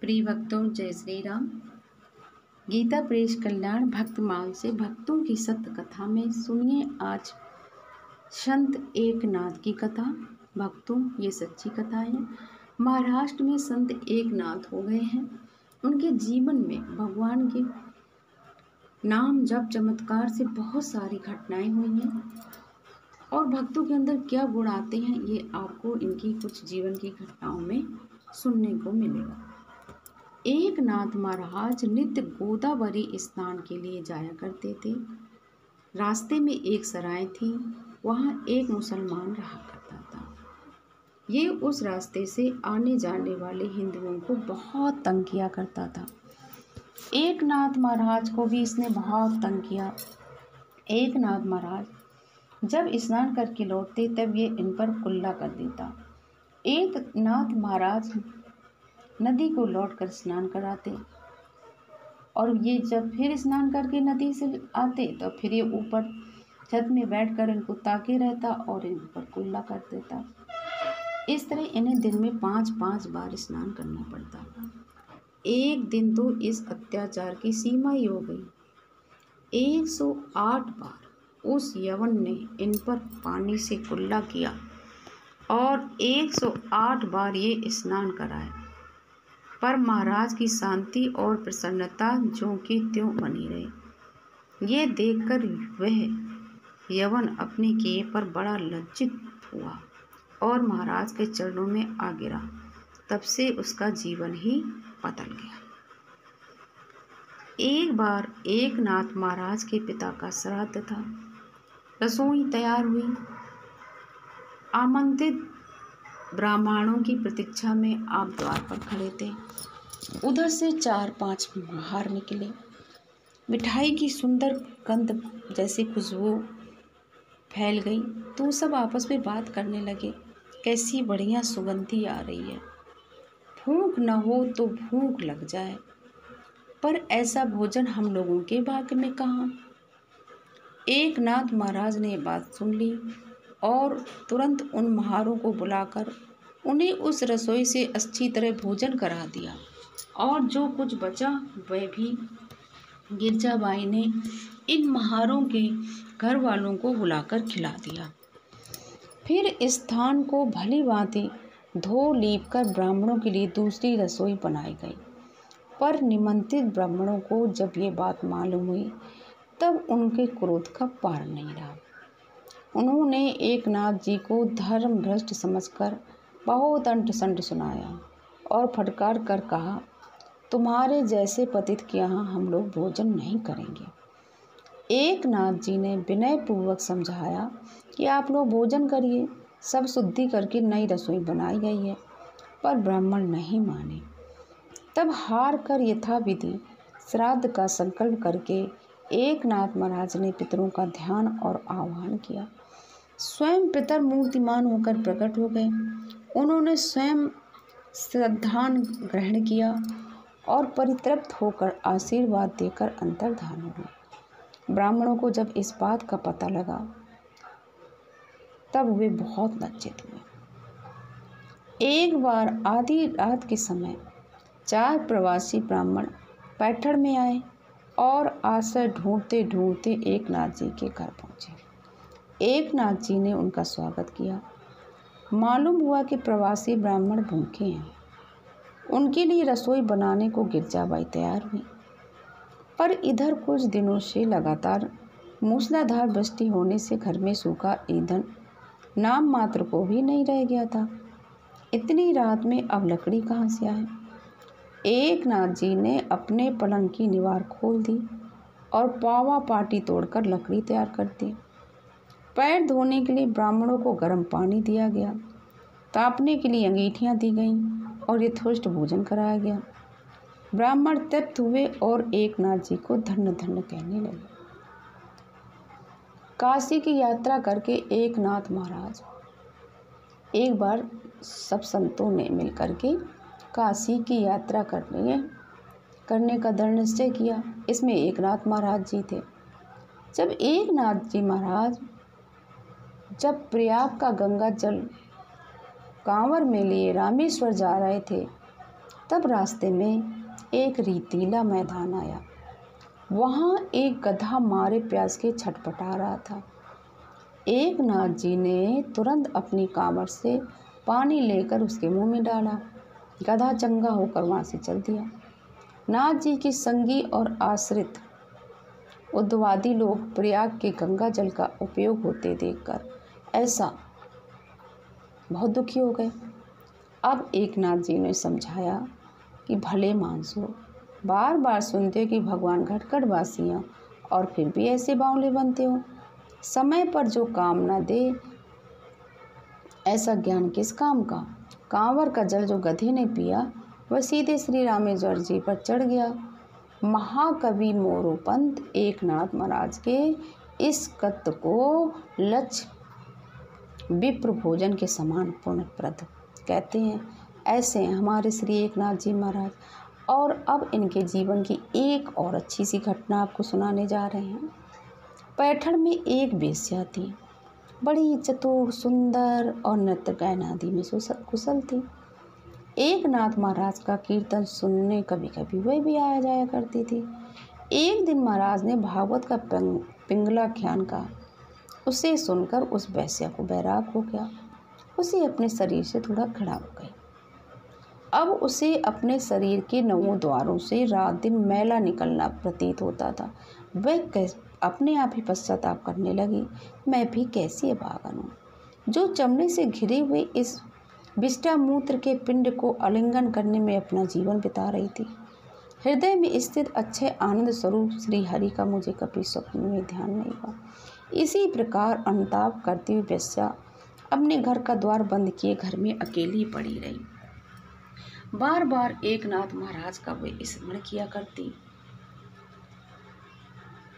प्रिय भक्तों, जय श्री राम। गीता प्रेस कल्याण भक्तमाल से भक्तों की सत्य कथा में सुनिए आज संत एकनाथ की कथा। भक्तों, ये सच्ची कथा है। महाराष्ट्र में संत एकनाथ हो गए हैं। उनके जीवन में भगवान के नाम जप चमत्कार से बहुत सारी घटनाएं हुई हैं और भक्तों के अंदर क्या गुण आते हैं ये आपको इनकी कुछ जीवन की घटनाओं में सुनने को मिलेगा। एकनाथ महाराज नित्य गोदावरी स्नान के लिए जाया करते थे। रास्ते में एक सराय थी, वहाँ एक मुसलमान रहा करता था। ये उस रास्ते से आने जाने वाले हिंदुओं को बहुत तंग किया करता था। एकनाथ महाराज को भी इसने बहुत तंग किया। एकनाथ महाराज जब स्नान करके लौटते तब ये इन पर कुल्ला कर देता। एकनाथ महाराज नदी को लौटकर स्नान कराते और ये जब फिर स्नान करके नदी से आते तो फिर ये ऊपर छत में बैठकर इनको ताके रहता और इन पर कुल्ला कर देता। इस तरह इन्हें दिन में 5-5 बार स्नान करना पड़ता। एक दिन तो इस अत्याचार की सीमा ही हो गई। 108 बार उस यवन ने इन पर पानी से कुल्ला किया और 108 बार ये स्नान कराए, पर महाराज की शांति और प्रसन्नता ज्यों की त्यों बनी रही। ये देखकर वह यवन अपने किए पर बड़ा लज्जित हुआ और महाराज के चरणों में आ गिरा। तब से उसका जीवन ही बदल गया। एक बार एकनाथ महाराज के पिता का श्राद्ध था। रसोई तैयार हुई। आमंत्रित ब्राह्मणों की प्रतीक्षा में आप द्वार पर खड़े थे। उधर से 4-5 महार निकले। मिठाई की सुंदर गंध जैसी खुशबू फैल गई तो सब आपस में बात करने लगे, कैसी बढ़िया सुगंधी आ रही है। भूख न हो तो भूख लग जाए, पर ऐसा भोजन हम लोगों के भाग्य में कहाँ। एकनाथ महाराज ने बात सुन ली और तुरंत उन महारों को बुलाकर उन्हें उस रसोई से अच्छी तरह भोजन करा दिया और जो कुछ बचा वह भी गिरजाबाई ने इन महारों के घर वालों को बुलाकर खिला दिया। फिर स्थान को भली भांति धो लीप कर ब्राह्मणों के लिए दूसरी रसोई बनाई गई। पर निमंत्रित ब्राह्मणों को जब ये बात मालूम हुई तब उनके क्रोध का पार नहीं रहा। उन्होंने एकनाथ जी को धर्म भ्रष्ट समझकर बहुत अंट संट सुनाया और फटकार कर कहा, तुम्हारे जैसे पतित के यहाँ हम लोग भोजन नहीं करेंगे। एकनाथ जी ने विनयपूर्वक समझाया कि आप लोग भोजन करिए, सब शुद्धि करके नई रसोई बनाई गई है, पर ब्राह्मण नहीं माने। तब हार कर यथाविधि श्राद्ध का संकल्प करके एकनाथ महाराज ने पितरों का ध्यान और आह्वान किया। स्वयं पितर मूर्तिमान होकर प्रकट हो गए। उन्होंने स्वयं श्रद्धान ग्रहण किया और परितृप्त होकर आशीर्वाद देकर अंतर्धान हो गए। ब्राह्मणों को जब इस बात का पता लगा तब वे बहुत लज्जित हुए। एक बार आधी रात के समय 4 प्रवासी ब्राह्मण पैठण में आए और आश्रय ढूंढते ढूंढते एकनाथ जी के घर पहुँचे। एकनाथ जी ने उनका स्वागत किया। मालूम हुआ कि प्रवासी ब्राह्मण भूखे हैं। उनके लिए रसोई बनाने को गिरजाबाई तैयार हुई, पर इधर कुछ दिनों से लगातार मूसलाधार वृष्टि होने से घर में सूखा ईंधन नाम मात्र को भी नहीं रह गया था। इतनी रात में अब लकड़ी कहाँ से आए। एकनाथ जी ने अपने पलंग की दीवार खोल दी और पावा पाटी तोड़कर लकड़ी तैयार कर दी। पैर धोने के लिए ब्राह्मणों को गर्म पानी दिया गया, तापने के लिए अंगीठियाँ दी गईं और यथोचित भोजन कराया गया। ब्राह्मण तृप्त हुए और एकनाथ जी को धन्य धन्य कहने लगे। काशी की यात्रा करके एकनाथ महाराज एक बार सब संतों ने मिलकर के काशी की यात्रा करने का दृढ़ निश्चय किया। इसमें एकनाथ महाराज जी थे। जब एकनाथ जी महाराज जब प्रयाग का गंगा जल कांवर में लिए रामेश्वर जा रहे थे तब रास्ते में एक रेतीला मैदान आया। वहाँ एक गधा मारे प्यास के छटपटा रहा था। एकनाथ जी ने तुरंत अपनी कांवड़ से पानी लेकर उसके मुंह में डाला। गधा चंगा होकर वहाँ से चल दिया। नाथ जी के संगी और आश्रित उद्वादी लोग प्रयाग के गंगा जल का उपयोग होते देखकर ऐसा बहुत दुखी हो गए। अब एकनाथ जी ने समझाया कि भले मानसो, बार बार सुनते हो कि भगवान घटगढ़वासी हैं और फिर भी ऐसे बावले बनते हो। समय पर जो काम ना दे ऐसा ज्ञान किस काम का। कांवर का जल जो गधे ने पिया वह सीधे श्री रामेश्वर जी पर चढ़ गया। महाकवि मोरोपंत एकनाथ महाराज के इस कत्त को लक्ष्य विप्र भोजन के समान पुण्यप्रद कहते हैं। ऐसे हैं हमारे श्री एकनाथ जी महाराज। और अब इनके जीवन की एक और अच्छी सी घटना आपको सुनाने जा रहे हैं। पैठण में एक वेश्या थी, बड़ी चतुर, सुंदर और नृत्य गायन आदि में कुशल थी। एकनाथ महाराज का कीर्तन सुनने कभी कभी वह भी आया जाया करती थी। एक दिन महाराज ने भागवत का पिंगलाख्यान का उसे सुनकर उस वेश्या को बैराग हो गया। उसे अपने शरीर से थोड़ा घृणा हो गई। अब उसे अपने शरीर के 9 द्वारों से रात दिन मैला निकलना प्रतीत होता था। वह अपने आप ही पश्चाताप करने लगी, मैं भी कैसी अभागन हूँ जो चमड़े से घिरे हुए इस विष्टा मूत्र के पिंड को आलिंगन करने में अपना जीवन बिता रही थी। हृदय में स्थित अच्छे आनंद स्वरूप श्री हरि का मुझे कभी स्वप्न में ध्यान नहीं हुआ। इसी प्रकार अनुताप करती हुई वेश्या अपने घर का द्वार बंद किए घर में अकेली पड़ी रही। बार बार एकनाथ महाराज का वे स्मरण किया करती।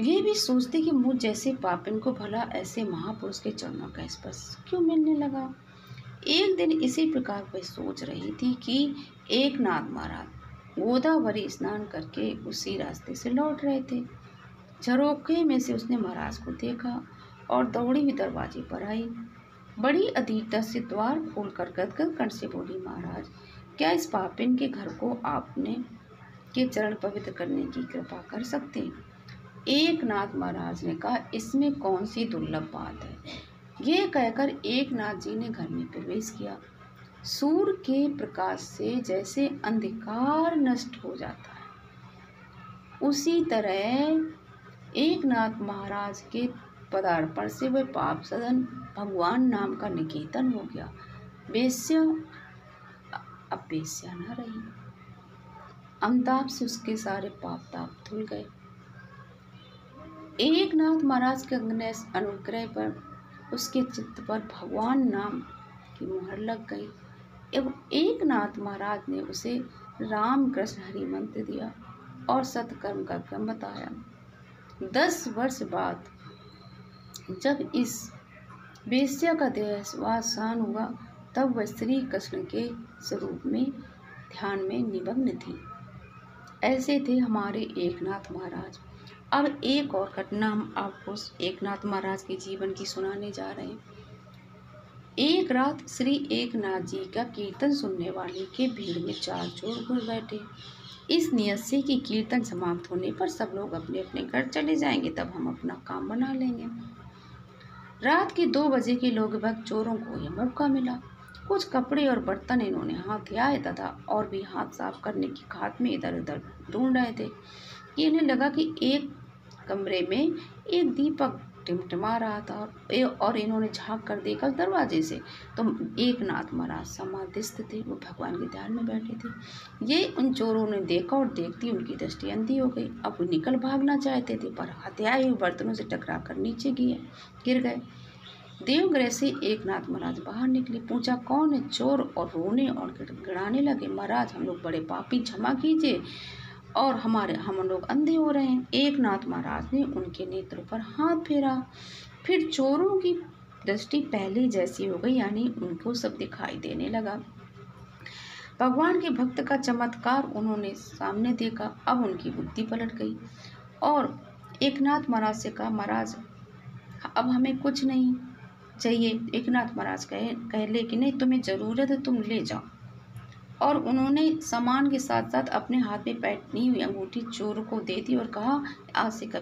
ये भी सोचती कि मुझ जैसे पापिन को भला ऐसे महापुरुष के चरणों का स्पर्श क्यों मिलने लगा। एक दिन इसी प्रकार वह सोच रही थी कि एकनाथ महाराज गोदावरी स्नान करके उसी रास्ते से लौट रहे थे। झरोखे में से उसने महाराज को देखा और दौड़ी हुई दरवाजे पर आई। बड़ी अधीरता से द्वार खोलकर गदगद कंठ से बोली, महाराज क्या इस पापिन के घर को आपने के चरण पवित्र करने की कृपा कर सकते हैं। एकनाथ महाराज ने कहा, इसमें कौन सी दुर्लभ बात है। ये कहकर एकनाथ जी ने घर में प्रवेश किया। सूर्य के प्रकाश से जैसे अंधकार नष्ट हो जाता है उसी तरह एकनाथ महाराज के पदार्पण से वह पाप सदन भगवान नाम का निकेतन हो गया। वेश्या अब वेश्या न रही। अनुताप से उसके सारे पाप ताप धुल गए। एकनाथ महाराज के अनुग्रह पर उसके चित्त पर भगवान नाम की मुहर लग गई एवं एकनाथ महाराज ने उसे राम कृष्ण हरि मंत्र दिया और सत्कर्म का क्रम बताया। 10 वर्ष बाद जब इस वेश्या का देहावसान हुआ तब वह श्री कृष्ण के स्वरूप में ध्यान में निमग्न थी। ऐसे थे हमारे एकनाथ महाराज। अब एक और घटना हम आपको एकनाथ महाराज के जीवन की सुनाने जा रहे हैं। एक रात श्री एकनाथ जी का कीर्तन सुनने वाले के भीड़ में 4 चोर घुस बैठे। इस नियत से कि कीर्तन समाप्त होने पर सब लोग अपने अपने घर चले जाएंगे, तब हम अपना काम बना लेंगे। रात के 2 बजे के लगभग चोरों को यह मौका मिला। कुछ कपड़े और बर्तन इन्होंने हथियाए तथा और भी हाथ साफ करने की खात में इधर उधर ढूंढ रहे थे कि इन्हें लगा कि एक कमरे में एक दीपक टिमटिमा रहा था और इन्होंने झांक कर देखा दरवाजे से तो एकनाथ महाराज समाधिस्थ थे। वो भगवान के ध्यान में बैठे थे। ये उन चोरों ने देखा और देखती उनकी दृष्टि अंधी हो गई। अब वो निकल भागना चाहते थे पर हथियाए हुए बर्तनों से टकरा कर नीचे गिर गए। देवगृह से एकनाथ महाराज बाहर निकले। पूछा, कौन है चोर, और रोने और गिड़ाने लगे, महाराज हम लोग बड़े पापी, क्षमा कीजिए और हम लोग अंधे हो रहे हैं। एकनाथ महाराज ने उनके नेत्रों पर हाथ फेरा। फिर चोरों की दृष्टि पहले जैसी हो गई, यानी उनको सब दिखाई देने लगा। भगवान के भक्त का चमत्कार उन्होंने सामने देखा। अब उनकी बुद्धि पलट गई और एकनाथ महाराज से कहा, महाराज अब हमें कुछ नहीं चाहिए। एकनाथ महाराज कहे ले कि नहीं, तुम्हें ज़रूरत है तुम ले जाओ। और उन्होंने सामान के साथ साथ अपने हाथ में पहनी हुई अंगूठी चोर को दे दी और कहा, आज से कभी